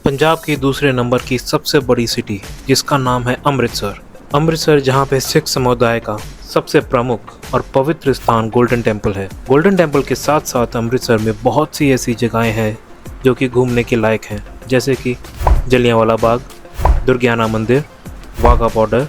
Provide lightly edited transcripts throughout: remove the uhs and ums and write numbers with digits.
पंजाब की दूसरे नंबर की सबसे बड़ी सिटी जिसका नाम है अमृतसर। अमृतसर जहाँ पे सिख समुदाय का सबसे प्रमुख और पवित्र स्थान गोल्डन टेम्पल है। गोल्डन टेम्पल के साथ साथ अमृतसर में बहुत सी ऐसी जगहें हैं जो कि घूमने के लायक हैं, जैसे कि जलियांवाला बाग, दुर्गियाना मंदिर, वाघा बॉर्डर,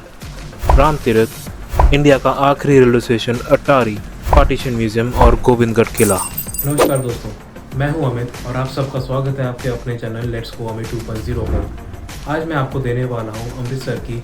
राम तीर्थ, इंडिया का आखिरी रेलवे स्टेशन अटारी, पार्टीशन म्यूजियम और गोविंदगढ़ किला। नमस्कार दोस्तों, मैं हूं अमित और आप सबका स्वागत है आपके अपने चैनल लेट्स गो अमित 2.0 पर। आज मैं आपको देने वाला हूं अमृतसर की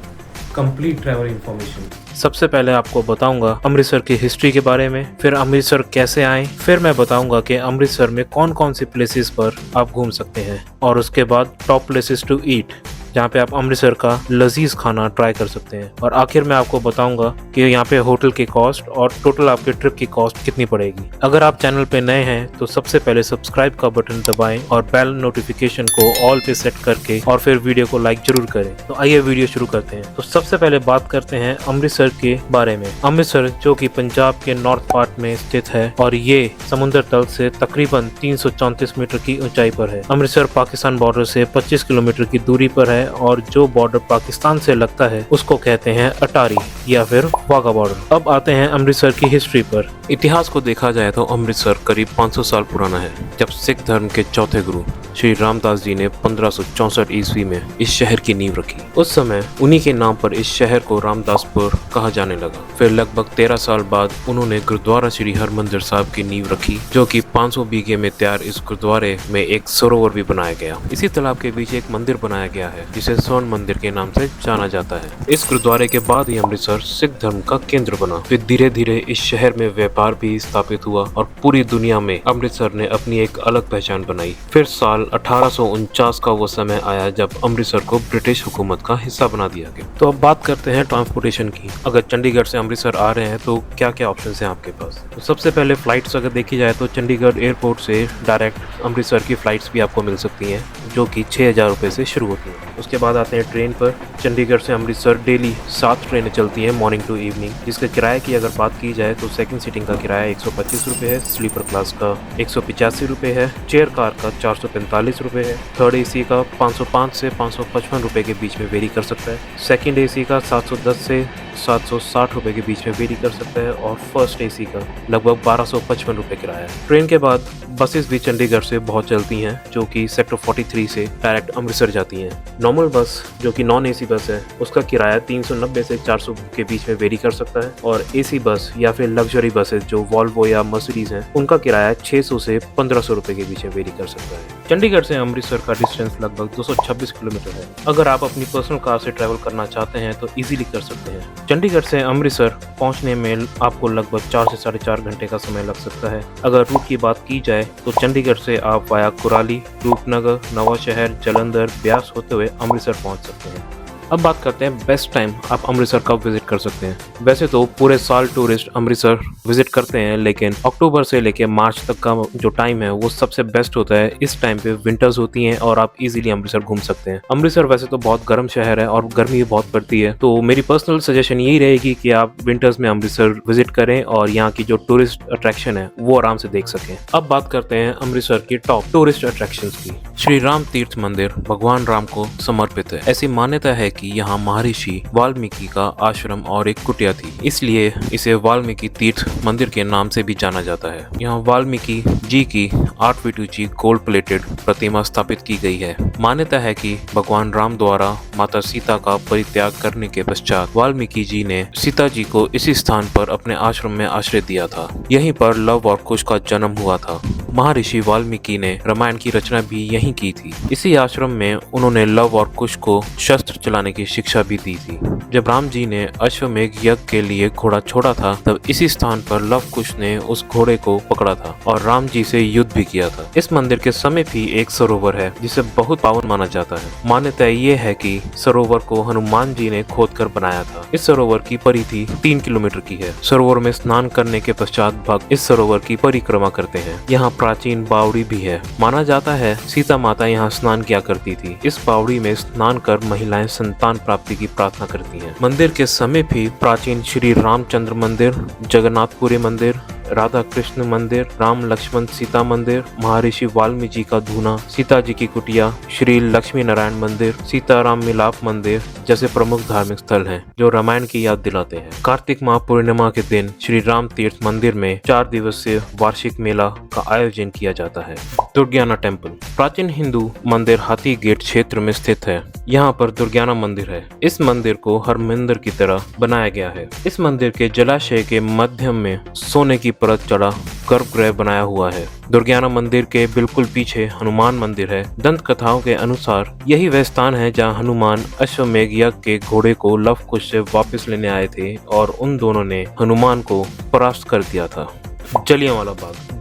कंप्लीट ट्रैवल इंफॉर्मेशन। सबसे पहले आपको बताऊंगा अमृतसर की हिस्ट्री के बारे में, फिर अमृतसर कैसे आए, फिर मैं बताऊंगा कि अमृतसर में कौन कौन सी प्लेसेस पर आप घूम सकते हैं, और उसके बाद टॉप प्लेसेस टू ईट जहाँ पे आप अमृतसर का लजीज खाना ट्राई कर सकते हैं, और आखिर में आपको बताऊंगा कि यहाँ पे होटल की कॉस्ट और टोटल आपके ट्रिप की कॉस्ट कितनी पड़ेगी। अगर आप चैनल पे नए हैं तो सबसे पहले सब्सक्राइब का बटन दबाएं और बेल नोटिफिकेशन को ऑल पे सेट करके और फिर वीडियो को लाइक जरूर करें। तो आइए वीडियो शुरू करते हैं। तो सबसे पहले बात करते हैं अमृतसर के बारे में। अमृतसर जो कि पंजाब के नॉर्थ पार्ट में स्थित है और ये समुद्र तल से तकरीबन 334 मीटर की ऊंचाई पर है। अमृतसर पाकिस्तान बॉर्डर से 25 किलोमीटर की दूरी पर है और जो बॉर्डर पाकिस्तान से लगता है उसको कहते हैं अटारी या फिर वाघा बॉर्डर। अब आते हैं अमृतसर की हिस्ट्री पर। इतिहास को देखा जाए तो अमृतसर करीब 500 साल पुराना है, जब सिख धर्म के चौथे गुरु श्री रामदास जी ने 1564 ईस्वी में इस शहर की नींव रखी। उस समय उन्हीं के नाम पर इस शहर को रामदासपुर कहा जाने लगा। फिर लगभग 13 साल बाद उन्होंने गुरुद्वारा श्री हरमंदिर साहब की नींव रखी, जो कि 500 बीघे में तैयार इस गुरुद्वारे में एक सरोवर भी बनाया गया। इसी तालाब के बीच एक मंदिर बनाया गया है जिसे स्वर्ण मंदिर के नाम से जाना जाता है। इस गुरुद्वारे के बाद ही अमृतसर सिख धर्म का केंद्र बना। फिर धीरे धीरे इस शहर में व्यापार भी स्थापित हुआ और पूरी दुनिया में अमृतसर ने अपनी एक अलग पहचान बनाई। फिर साल 1849 का वो समय आया जब अमृतसर को ब्रिटिश हुकूमत का हिस्सा बना दिया गया। तो अब बात करते हैं ट्रांसपोर्टेशन की। अगर चंडीगढ़ से अमृतसर आ रहे हैं तो क्या क्या ऑप्शन हैं आपके पास। तो सबसे पहले फ्लाइट्स अगर देखी जाए तो चंडीगढ़ एयरपोर्ट से डायरेक्ट अमृतसर की फ्लाइट्स भी आपको मिल सकती हैं, जो कि 6000 रुपये से शुरू होती हैं। उसके बाद आते हैं ट्रेन पर। चंडीगढ़ से अमृतसर डेली 7 ट्रेनें चलती हैं मॉर्निंग टू इवनिंग, जिसके किराए की अगर बात की जाए तो सेकंड सीटिंग का किराया 125 रुपये है, स्लीपर क्लास का 185 रुपये है, चेयर कार का 445 रुपये है, थर्ड एसी का 505 से 555 रुपये के बीच में वेरी कर सकता है, सेकंड एसी का 710 से 760 रुपये के बीच में वेरी कर सकता है, और फर्स्ट एसी का लगभग 1255 रुपये किराया है। ट्रेन के बाद बसेस भी चंडीगढ़ से बहुत चलती हैं, जो कि सेक्टर 43 से डायरेक्ट अमृतसर जाती हैं। नॉर्मल बस जो कि नॉन एसी बस है उसका किराया 390 से 400 के बीच में वेरी कर सकता है, और एसी बस या फिर लग्जरी बसेस जो वॉल्वो या मर्सिडीज हैं उनका किराया 600 से 1500 रुपये के बीच में वेरी कर सकता है। चंडीगढ़ से अमृतसर का डिस्टेंस लगभग 226 किलोमीटर है। अगर आप अपनी पर्सनल कार से ट्रैवल करना चाहते हैं तो इजीली कर सकते हैं। चंडीगढ़ से अमृतसर पहुंचने में आपको लगभग 4 से 4.5 घंटे का समय लग सकता है। अगर रूट की बात की जाए तो चंडीगढ़ से आप वाया कुराली, रूपनगर, नवाशहर, जालंधर, ब्यास होते हुए अमृतसर पहुंच सकते हैं। अब बात करते हैं बेस्ट टाइम आप अमृतसर कब विजिट कर सकते हैं। वैसे तो पूरे साल टूरिस्ट अमृतसर विजिट करते हैं, लेकिन अक्टूबर से लेकर मार्च तक का जो टाइम है वो सबसे बेस्ट होता है। इस टाइम पे विंटर्स होती हैं और आप इजीली अमृतसर घूम सकते हैं। अमृतसर वैसे तो बहुत गर्म शहर है और गर्मी भी बहुत पड़ती है, तो मेरी पर्सनल सजेशन यही रहेगी कि आप विंटर्स में अमृतसर विजिट करें और यहाँ की जो टूरिस्ट अट्रैक्शन है वो आराम से देख सकें। अब बात करते हैं अमृतसर की टॉप टूरिस्ट अट्रैक्शन की। श्री राम तीर्थ मंदिर भगवान राम को समर्पित है। ऐसी मान्यता है कि यहाँ महर्षि वाल्मीकि का आश्रम और एक कुटिया थी, इसलिए इसे वाल्मीकि तीर्थ मंदिर के नाम से भी जाना जाता है। यहाँ वाल्मीकि जी की 8 फीट ऊंची गोल्ड प्लेटेड प्रतिमा स्थापित की गई है। मान्यता है कि भगवान राम द्वारा माता सीता का परित्याग करने के पश्चात वाल्मीकि जी ने सीता जी को इसी स्थान पर अपने आश्रम में आश्रय दिया था। यहीं पर लव और कुश का जन्म हुआ था। महर्षि वाल्मीकि ने रामायण की रचना भी यहीं की थी। इसी आश्रम में उन्होंने लव और कुश को शस्त्र चलाने की शिक्षा भी दी थी। जब राम जी ने अश्वमेघ यज्ञ के लिए घोड़ा छोड़ा था तब इसी स्थान पर लव कुश ने उस घोड़े को पकड़ा था और राम जी से युद्ध भी किया था। इस मंदिर के समीप ही एक सरोवर है जिसे बहुत पावन माना जाता है। मान्यता ये है कि सरोवर को हनुमान जी ने खोदकर बनाया था। इस सरोवर की परिधि 3 किलोमीटर की है। सरोवर में स्नान करने के पश्चात भक्त इस सरोवर की परिक्रमा करते हैं। यहाँ प्राचीन बावड़ी भी है। माना जाता है सीता माता यहाँ स्नान किया करती थी। इस बावड़ी में स्नान कर महिलाएं संतान प्राप्ति की प्रार्थना करती हैं। मंदिर के समीप ही प्राचीन श्री रामचंद्र मंदिर, जगन्नाथपुरी मंदिर, राधा कृष्ण मंदिर, राम लक्ष्मण सीता मंदिर, महर्षि वाल्मीकि का धूना, सीता जी की कुटिया, श्री लक्ष्मी नारायण मंदिर, सीताराम मिलाप मंदिर जैसे प्रमुख धार्मिक स्थल हैं जो रामायण की याद दिलाते हैं। कार्तिक माह पूर्णिमा के दिन श्री राम तीर्थ मंदिर में 4 दिवसीय वार्षिक मेला का आयोजन किया जाता है। दुर्ग्याना टेम्पल प्राचीन हिंदू मंदिर हाथी गेट क्षेत्र में स्थित है। यहाँ पर दुर्ग्याना मंदिर है। इस मंदिर को हरमंदिर की तरह बनाया गया है। इस मंदिर के जलाशय के मध्य में सोने की परत चढ़ा गर्भगृह बनाया हुआ है। दुर्ग्याना मंदिर के बिल्कुल पीछे हनुमान मंदिर है। दंत कथाओं के अनुसार यही वह स्थान है जहाँ हनुमान अश्वमेघ यज्ञ के घोड़े को लव कुश से वापस लेने आए थे और उन दोनों ने हनुमान को परास्त कर दिया था।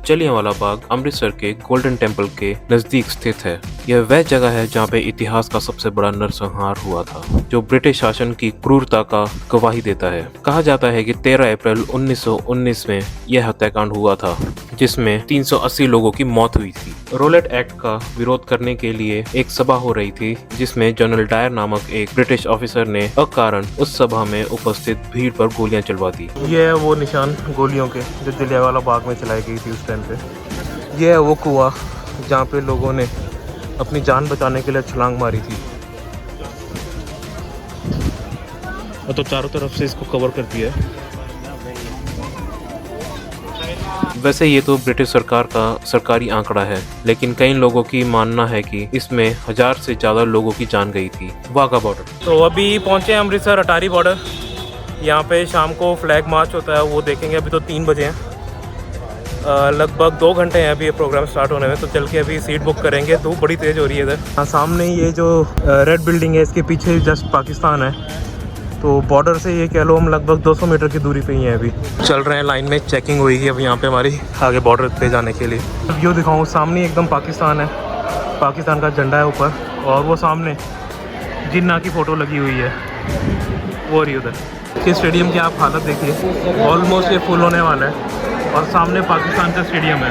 जलियांवाला बाग अमृतसर के गोल्डन टेम्पल के नजदीक स्थित है। यह वह जगह है जहाँ पे इतिहास का सबसे बड़ा नरसंहार हुआ था, जो ब्रिटिश शासन की क्रूरता का गवाही देता है। कहा जाता है कि 13 अप्रैल 1919 में यह हत्याकांड हुआ था, जिसमें 380 लोगों की मौत हुई थी। रोलेट एक्ट का विरोध करने के लिए एक सभा हो रही थी, जिसमें जनरल डायर नामक एक ब्रिटिश ऑफिसर ने अकारण उस सभा में उपस्थित भीड़ पर गोलियां चलवा दी। ये है वो निशान गोलियों के जो जलियांवाला बाग में चलाई गई थी उस टाइम पे। ये है वो कुआं जहाँ पे लोगों ने अपनी जान बचाने के लिए छलांग मारी थी। और तो चारों तरफ से इसको कवर कर दिया है। वैसे ये तो ब्रिटिश सरकार का सरकारी आंकड़ा है, लेकिन कई लोगों की मानना है कि इसमें 1000 से ज्यादा लोगों की जान गई थी। वाघा बॉर्डर तो अभी पहुंचे हैं अमृतसर अटारी बॉर्डर। यहाँ पे शाम को फ्लैग मार्च होता है, वो देखेंगे। अभी तो 3 बजे हैं, लगभग 2 घंटे हैं अभी ये प्रोग्राम स्टार्ट होने में। तो चल के अभी सीट बुक करेंगे। धूप बड़ी तेज़ हो रही है इधर। हाँ, सामने ये जो रेड बिल्डिंग है, इसके पीछे जस्ट पाकिस्तान है। तो बॉर्डर से ये कह लो हम लगभग 200 मीटर की दूरी पे ही हैं। अभी चल रहे हैं, लाइन में चेकिंग होगी अब यहाँ पे हमारी आगे बॉर्डर पे जाने के लिए। व्यू दिखाऊँ, सामने एकदम पाकिस्तान है, पाकिस्तान का झंडा है ऊपर, और वो सामने जिन्ना की फ़ोटो लगी हुई है वो रही उधर। कि स्टेडियम की आप हालत देखिए, ऑलमोस्ट ये फुल होने वाला है। और सामने पाकिस्तान का स्टेडियम है,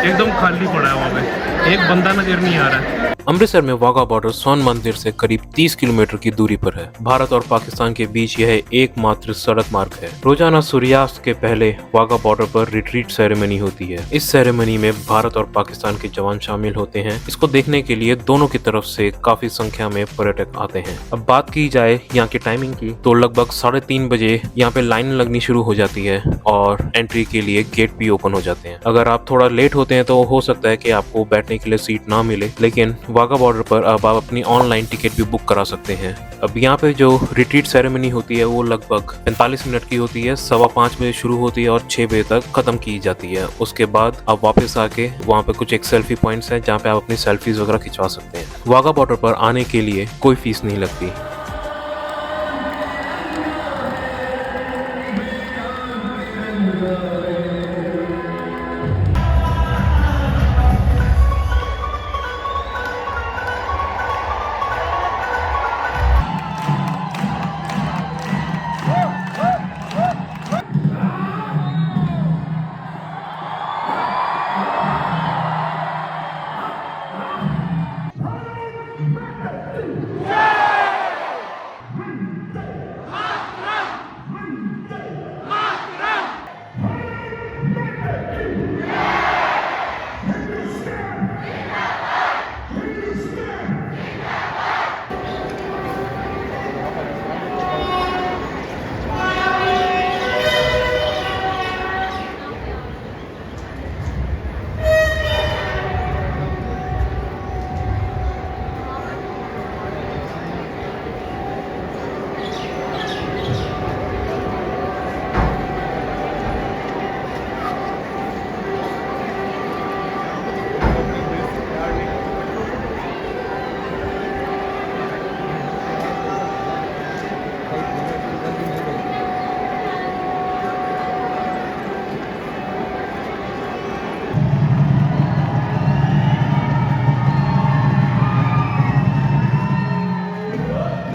एकदम खाली पड़ा है, वहाँ पे एक बंदा नजर नहीं आ रहा है। अमृतसर में वाघा बॉर्डर सोन मंदिर से करीब 30 किलोमीटर की दूरी पर है। भारत और पाकिस्तान के बीच यह एकमात्र सड़क मार्ग है। रोजाना सूर्यास्त के पहले वाघा बॉर्डर पर रिट्रीट सेरेमनी होती है। इस सेरेमनी में भारत और पाकिस्तान के जवान शामिल होते हैं। इसको देखने के लिए दोनों की तरफ से काफी संख्या में पर्यटक आते हैं। अब बात की जाए यहाँ की टाइमिंग की, तो लगभग 3:30 बजे यहाँ पे लाइन लगनी शुरू हो जाती है और एंट्री के लिए गेट भी ओपन हो जाते हैं। अगर आप थोड़ा लेट होते हैं तो हो सकता है कि आपको बैठने के लिए सीट ना मिले, लेकिन वाघा बॉर्डर पर अब आप अपनी ऑनलाइन टिकट भी बुक करा सकते हैं। अब यहाँ पे जो रिट्रीट सेरेमनी होती है वो लगभग 45 मिनट की होती है। 5:15 बजे शुरू होती है और 6 बजे तक खत्म की जाती है। उसके बाद आप वापस आके वहाँ पे कुछ एक सेल्फी पॉइंट्स हैं जहाँ पे आप अपनी सेल्फीज वगैरह खिंचवा सकते हैं। वाघा बॉर्डर पर आने के लिए कोई फीस नहीं लगती।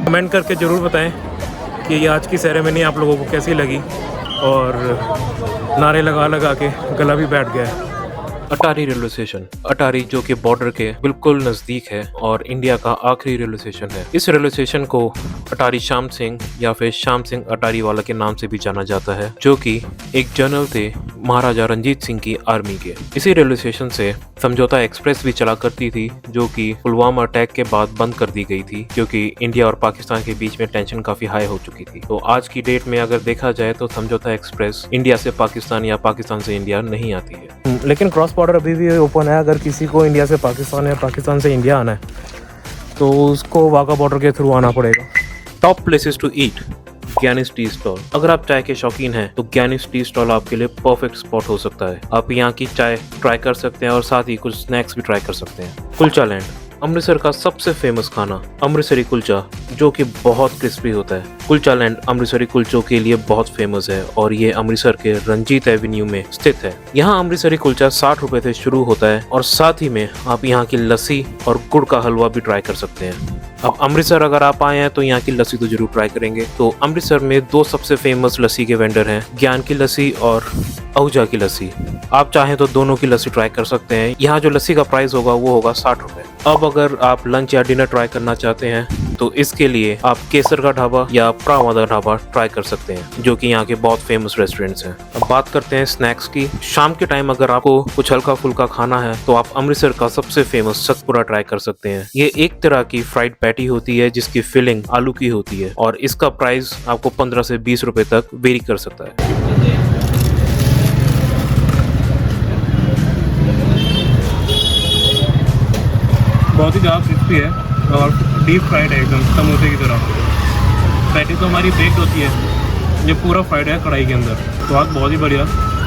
कमेंट करके ज़रूर बताएं कि ये आज की सेरेमनी आप लोगों को कैसी लगी। और नारे लगा लगा के गला भी बैठ गया है। अटारी रेलवे स्टेशन। अटारी जो कि बॉर्डर के बिल्कुल नजदीक है और इंडिया का आखिरी रेलवे स्टेशन है। इस रेलवे स्टेशन को अटारी श्याम सिंह या फिर श्याम सिंह अटारी वाला के नाम से भी जाना जाता है, जो कि एक जनरल थे महाराजा रंजीत सिंह की आर्मी के। इसी रेलवे स्टेशन से समझौता एक्सप्रेस भी चला करती थी, जो कि पुलवामा अटैक के बाद बंद कर दी गई थी, क्योंकि इंडिया और पाकिस्तान के बीच में टेंशन काफी हाई हो चुकी थी। तो आज की डेट में अगर देखा जाए तो समझौता एक्सप्रेस इंडिया से पाकिस्तान या पाकिस्तान से इंडिया नहीं आती है। लेकिन क्रॉस बॉर्डर अभी भी ओपन है। अगर किसी को इंडिया से पाकिस्तान या पाकिस्तान से इंडिया आना है तो उसको वाघा बॉर्डर के थ्रू आना पड़ेगा। Top places to eat. Gyani's tea stall. अगर आप चाय के शौकीन हैं तो ज्ञानीज टी स्टॉल आपके लिए परफेक्ट स्पॉट हो सकता है। आप यहाँ की चाय ट्राई कर सकते हैं और साथ ही कुछ स्नैक्स भी ट्राई कर सकते हैं। कुलचा लैंड। अमृतसर का सबसे फेमस खाना अमृतसरी कुलचा, जो कि बहुत क्रिस्पी होता है। कुलचा लैंड अमृतसरी कुलचों के लिए बहुत फेमस है और ये अमृतसर के रंजीत एवेन्यू में स्थित है। यहाँ अमृतसरी कुलचा 60 रुपए से शुरू होता है और साथ ही में आप यहाँ की लस्सी और गुड़ का हलवा भी ट्राई कर सकते हैं। अब अमृतसर अगर आप आए हैं तो यहाँ की लस्सी तो जरूर ट्राई करेंगे। तो अमृतसर में 2 सबसे फेमस लस्सी के वेंडर हैं, ज्ञान की लस्सी और आहूजा की लस्सी। आप चाहें तो दोनों की लस्सी ट्राई कर सकते हैं। यहाँ जो लस्सी का प्राइस होगा वो होगा 60 रुपए। अब अगर आप लंच या डिनर ट्राई करना चाहते हैं तो इसके लिए आप केसर का ढाबा या प्रावादा ढाबा ट्राई कर सकते हैं, जो कि यहाँ के बहुत फेमस रेस्टोरेंट्स हैं। अब बात करते हैं स्नैक्स की। शाम के टाइम अगर आपको कुछ हल्का फुल्का खाना है तो आप अमृतसर का सबसे फेमस सतपुरा ट्राई कर सकते हैं। ये एक तरह की फ्राइड पैटी होती है जिसकी फिलिंग आलू की होती है और इसका प्राइस आपको 15 से 20 रुपए तक वेरी कर सकता है। बहुत ही ज़्यादा क्रिस्पी है और डीप फ्राइड है, एकदम समोसे की तरह। पैटी तो हमारी बेक्ड होती है, ये पूरा फ्राइड है कढ़ाई के अंदर। स्वाद बहुत ही बढ़िया।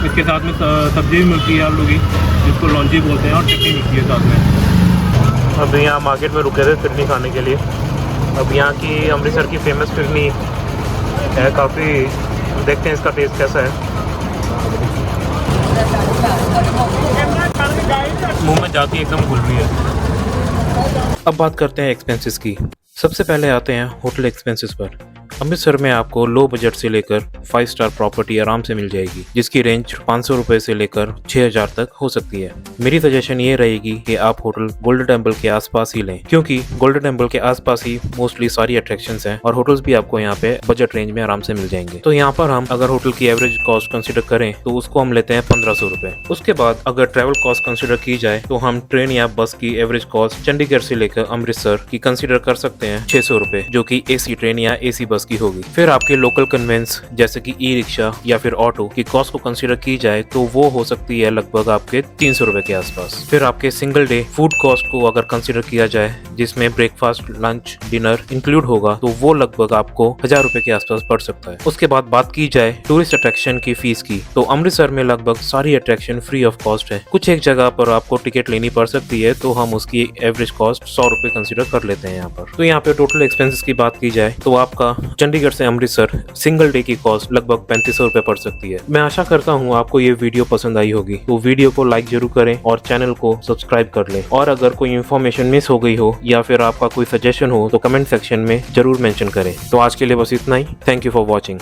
इसके साथ में सब्जी भी मिलती है आलू की, जिसको लौंजी बोलते हैं, और चटनी मिलती है साथ में। अब यहाँ मार्केट में रुके थे फिरनी खाने के लिए। अब यहाँ की अमृतसर की फेमस फिरनी है काफ़ी, देखते हैं इसका टेस्ट कैसा है। मुंह में जाती एकदम घुल रही है। अब बात करते हैं एक्सपेंसेस की। सबसे पहले आते हैं होटल एक्सपेंसेस पर। अमृतसर में आपको लो बजट से लेकर 5 स्टार प्रॉपर्टी आराम से मिल जाएगी, जिसकी रेंज 500 रुपए से लेकर 6000 तक हो सकती है। मेरी सजेशन ये रहेगी कि आप होटल गोल्डन टेम्पल के आसपास ही लें, क्योंकि गोल्डन टेम्पल के आसपास ही मोस्टली सारी अट्रैक्शंस हैं और होटल्स भी आपको यहाँ पे बजट रेंज में आराम से मिल जाएंगे। तो यहाँ पर हम अगर होटल की एवरेज कॉस्ट कंसिडर करें तो उसको हम लेते हैं 1500 रुपए। उसके बाद अगर ट्रैवल कॉस्ट कंसिडर की जाए तो हम ट्रेन या बस की एवरेज कॉस्ट चंडीगढ़ से लेकर अमृतसर की कंसिडर कर सकते हैं 600 रुपए, जो कि AC ट्रेन या AC बस की होगी। फिर आपके लोकल कन्वेंस जैसे कि ई रिक्शा या फिर ऑटो की कॉस्ट को कंसीडर की जाए तो वो हो सकती है लगभग आपके 300 रुपए के आसपास। फिर आपके सिंगल डे फूड कॉस्ट को अगर कंसीडर किया जाए, जिसमें ब्रेकफास्ट, लंच, डिनर इंक्लूड होगा, तो वो लगभग आपको 1000 रुपए के आसपास पड़ सकता है। उसके बाद बात की जाए टूरिस्ट अट्रैक्शन की फीस की, तो अमृतसर में लगभग सारी अट्रैक्शन फ्री ऑफ कॉस्ट है। कुछ एक जगह पर आपको टिकट लेनी पड़ सकती है, तो हम उसकी एवरेज कॉस्ट 100 रुपए कंसीडर कर लेते हैं यहाँ पर। तो यहाँ पे टोटल एक्सपेंसेस की बात की जाए तो आपका चंडीगढ़ से अमृतसर सिंगल डे की कॉस्ट लगभग 3500 रुपए पड़ सकती है। मैं आशा करता हूँ आपको ये वीडियो पसंद आई होगी, तो वीडियो को लाइक जरूर करें और चैनल को सब्सक्राइब कर लें। और अगर कोई इन्फॉर्मेशन मिस हो गई हो या फिर आपका कोई सजेशन हो तो कमेंट सेक्शन में जरूर मेंशन करें। तो आज के लिए बस इतना ही। Thank you for watching.